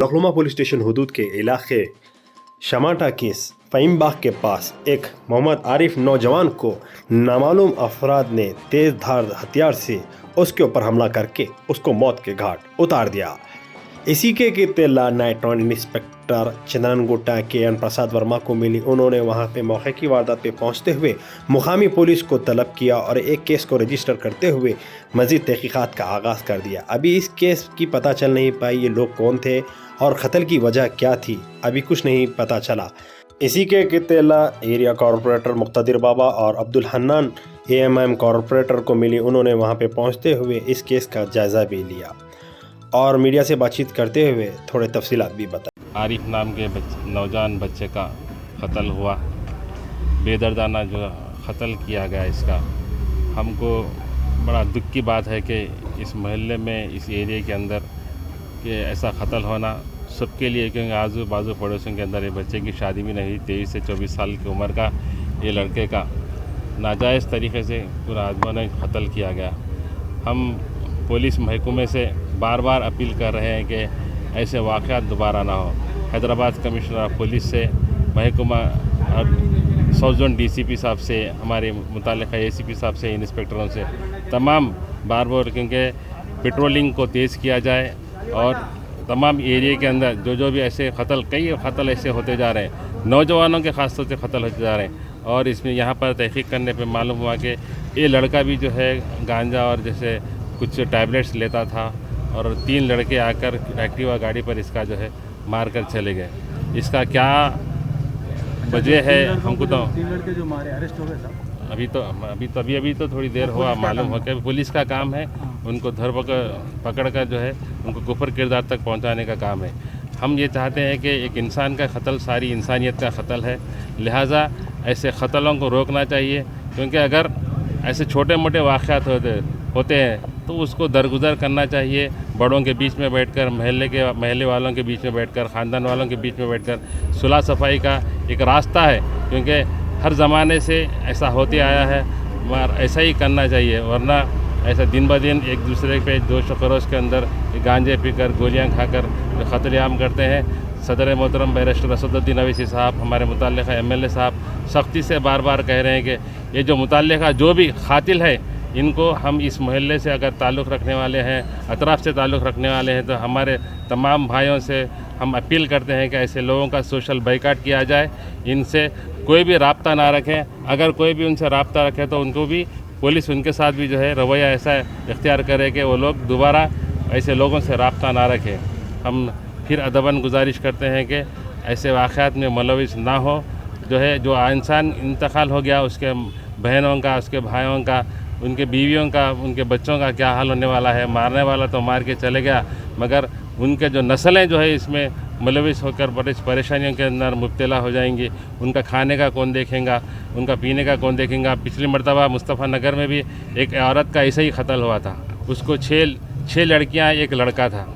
नखलुमा police station हदूद के इलाके शमाटा केस फ़हीम बाग के पास एक मोहम्मद आरिफ नौजवान को नामालूम अफराद ने तेज़ धार हथियार से उसके ऊपर हमला करके उसको मौत के घाट उतार दिया। इसी के इत्तला नाइट इंस्पेक्टर चंद्रन गुट्टा के एन प्रसाद वर्मा को मिली। उन्होंने वहां पे मौके की वारदात पे पहुंचते हुए मुकामी पुलिस को तलब किया और एक केस को रजिस्टर करते हुए मजीद तहकीकात का आगाज़ कर दिया। अभी इस केस की पता चल नहीं पाई ये लोग कौन थे और क़त्ल की वजह क्या थी, अभी कुछ नहीं पता चला। इसी के इत्तला एरिया कॉरपोरेटर मुक्तदिर बाबा और अब्दुल हन्नान AMM कॉरपोरेटर को मिली। उन्होंने वहां पे पहुंचते हुए इस केस का जायज़ा भी लिया और मीडिया से बातचीत करते हुए थोड़े तफसीलात भी बताए। आरिफ नाम के नौजवान बच्चे का कत्ल हुआ, बेदर्दाना जो कत्ल किया गया इसका, हमको बड़ा दुख की बात है कि इस मोहल्ले में, इस एरिया के अंदर कि ऐसा कत्ल होना सबके लिए, क्योंकि आजू बाजू पड़ोसियों के अंदर ये बच्चे की शादी भी नहीं, 23 से 24 साल की उम्र का ये लड़के का नाजायज़ तरीके से पूरा आदमियों ने कत्ल किया गया। हम पुलिस महकमे से बार बार अपील कर रहे हैं कि ऐसे वाक़यात दोबारा ना हो। हैदराबाद कमिश्नर ऑफ पुलिस से, महकमा और साउथ जोन DCP साहब से, हमारे मुताल्लिक़ ACP साहब से, इंस्पेक्टरों से तमाम बार बार क्योंकि पेट्रोलिंग को तेज़ किया जाए और तमाम एरिया के अंदर जो भी ऐसे कई कत्ल ऐसे होते जा रहे हैं, नौजवानों के ख़ास तौर से कत्ल होते जा रहे हैं। और इसमें यहाँ पर तहक़ीक़ करने पे मालूम हुआ कि ये लड़का भी जो है गांजा और जैसे कुछ टैबलेट्स लेता था और 3 लड़के आकर एक्टिवा गाड़ी पर इसका जो है मार कर चले गए। इसका क्या वजह है हमको तो 3 लड़के जो मारे अरेस्ट हो गए साहब। अभी तो थोड़ी देर हुआ मालूम हो कि पुलिस का काम है उनको पकड़ कर जो है उनको कुफर किरदार तक पहुंचाने का काम है। हम ये चाहते हैं कि एक इंसान का कत्ल सारी इंसानियत का कत्ल है, लिहाजा ऐसे कत्लों को रोकना चाहिए। क्योंकि अगर ऐसे छोटे मोटे वाक़यात होते हैं तो उसको दरगुजर करना चाहिए, बड़ों के बीच में बैठकर, महल्ले वालों के बीच में बैठकर, ख़ानदान वालों के बीच में बैठकर सुलह सफाई का एक रास्ता है। क्योंकि हर ज़माने से ऐसा होते आया है, मगर ऐसा ही करना चाहिए, वरना ऐसा दिन ब दिन एक दूसरे पे जोश व खरोश के अंदर गांजे पीकर, गोलियां खाकर जो क़त्लेआम करते हैं। सदर मोहतरम बैरिस्टर असदुद्दीन अवैसी साहब, हमारे मुतल्लिक़ा MLA साहब सख्ती से बार बार कह रहे हैं कि ये जो मुतल्लिक़ा जो भी क़ातिल है, इनको हम इस मोहल्ले से अगर ताल्लुक़ रखने वाले हैं, अतराफ़ से ताल्लुक़ रखने वाले हैं, तो हमारे तमाम भाइयों से हम अपील करते हैं कि ऐसे लोगों का सोशल बाइकाट किया जाए, इनसे कोई भी राब्ता ना रखें। अगर कोई भी उनसे राब्ता रखे तो उनको भी पुलिस उनके साथ भी जो है रवैया ऐसा इख्तियार करे कि वो लोग दोबारा ऐसे लोगों से राब्ता ना रखें। हम फिर अदबन गुजारिश करते हैं कि ऐसे वाक़यात में मुलविस ना हो। जो है जो इंसान इंतकाल हो गया, उसके बहनों का, उसके भाइयों का, उनके बीवियों का, उनके बच्चों का क्या हाल होने वाला है। मारने वाला तो मार के चले गया, मगर उनके जो नस्लें जो है इसमें मुलविस होकर बड़ी परेशानियों के अंदर मुब्तला हो जाएंगी। उनका खाने का कौन देखेगा, उनका पीने का कौन देखेगा। पिछली मरतबा मुस्तफ़ा नगर में भी एक औरत का ऐसा ही कत्ल हुआ था, उसको 6 लड़कियां, 1 लड़का था।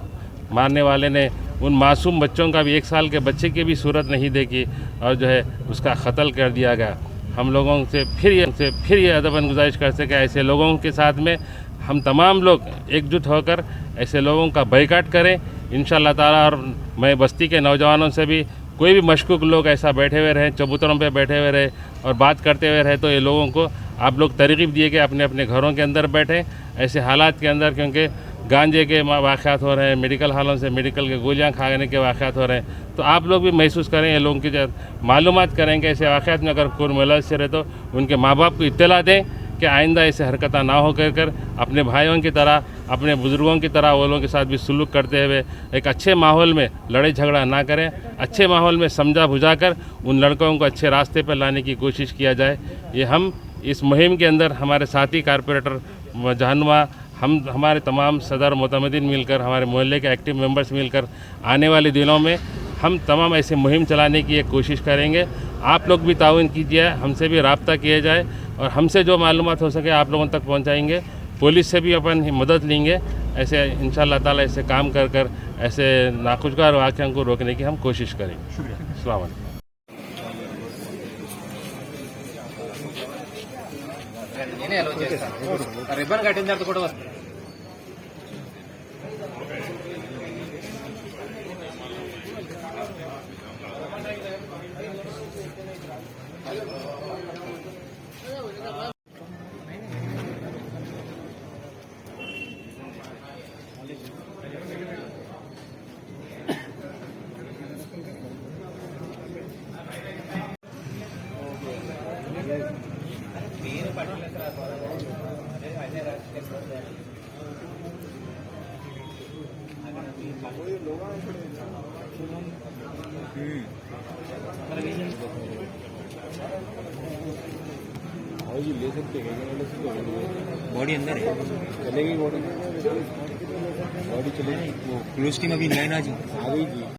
मारने वाले ने उन मासूम बच्चों का भी, 1 साल के बच्चे की भी सूरत नहीं देखी और जो है उसका कत्ल कर दिया गया। हम लोगों से फिर ये अदबन गुजारिश कर सके, ऐसे लोगों के साथ में हम तमाम लोग एकजुट होकर ऐसे लोगों का बाइकाट करें इंशाअल्लाह ताला। और मैं बस्ती के नौजवानों से भी, कोई भी मशकूक लोग ऐसा बैठे हुए रहे, चबूतरों पे बैठे हुए रहे और बात करते हुए रहे, तो ये लोगों को आप लोग तरगीब दिए कि अपने अपने घरों के अंदर बैठें ऐसे हालात के अंदर। क्योंकि गांजे के वाक़यात हो रहे हैं, मेडिकल हालों से मेडिकल के गोलियां खाने के वाक़यात हो रहे हैं, तो आप लोग भी महसूस करें, ये लोगों की मालूमात करेंगे ऐसे वाक़यात में अगर कोई मुलविस रहे तो उनके माँ बाप को इत्तला दें कि आइंदा ऐसे हरकत ना हो कर अपने भाइयों की तरह, अपने बुज़ुर्गों की तरह वो लोगों के साथ भी सलूक करते हुए एक अच्छे माहौल में लड़ाई झगड़ा ना करें, अच्छे माहौल में समझा बुझा कर उन लड़कों को अच्छे रास्ते पर लाने की कोशिश किया जाए। ये हम इस मुहिम के अंदर हमारे साथी कारपोरेटर जहानुमा, हम हमारे तमाम सदर मोतमदीन मिलकर, हमारे मोहल्ले के एक्टिव मेंबर्स मिलकर आने वाले दिनों में हम तमाम ऐसे मुहिम चलाने की एक कोशिश करेंगे। आप लोग भी ताउन कीजिए, हमसे भी राब्ता किया जाए और हमसे जो मालूमात हो सके आप लोगों तक पहुंचाएंगे। पुलिस से भी अपन मदद लेंगे, ऐसे इंशाअल्लाह ताला ऐसे काम कर ऐसे नाखुशगवार वाक़याओं को रोकने की हम कोशिश करेंगे। शुक्रिया। अस्सलाम वालेकुम। రిబ్బన్ కట్టిన తర్వాత కూడా వస్తుంది. बॉडी अंदर है, चलेगी बॉडी, बॉडी चलेगी। वो क्लोज टीम अभी लाइन आ गई थी।